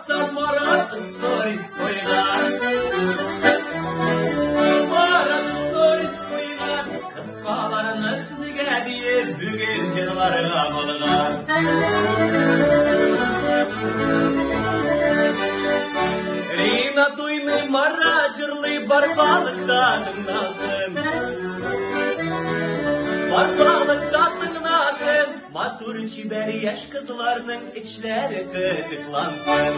Samara stories koygan. Marat stories koygan. Kısqalarını sizge deyip bugün yıllarga bolgan. Rina tuyni mara jırlı barbalıkta dıgnasın. Barbalıkta dıgnasın. Matur çiber yaş kızlarının içleri gıdıklansın.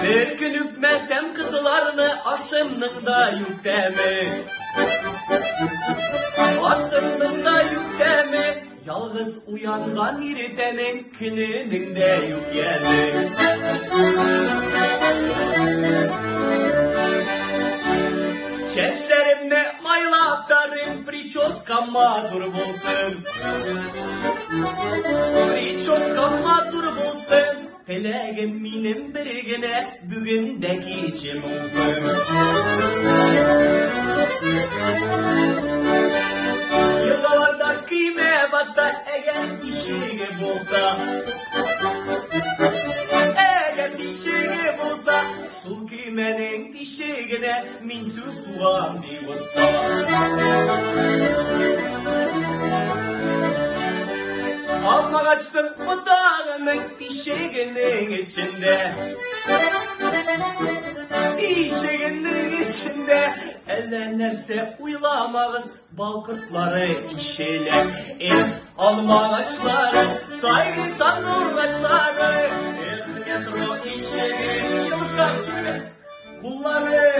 Bir gün üpmesem kızlarını aşımның da yüktemi. Aşımның da yüktemi. Yalğız uyangan iritenin gününün de yüklemi. Çeçlerimde maylaptarım pričoskam matur bulsun. Pričoskam matur bulsun. Pelegim benim birgine bugündeki içim olsun. Yıllarda kıyme batta eğer dişini bulsa. Eğer dişini bulsa. Şu kıymenin dişine min susuğam bir usta. Alma kaçtım bu dağının dişinin içinde. Dişinin içinde. Ellenerse uylamağız balkırtları işeyle. Alma ağaçları, saygı sanur ağaçları. Metro işeyle, yumuşak çöre kulları.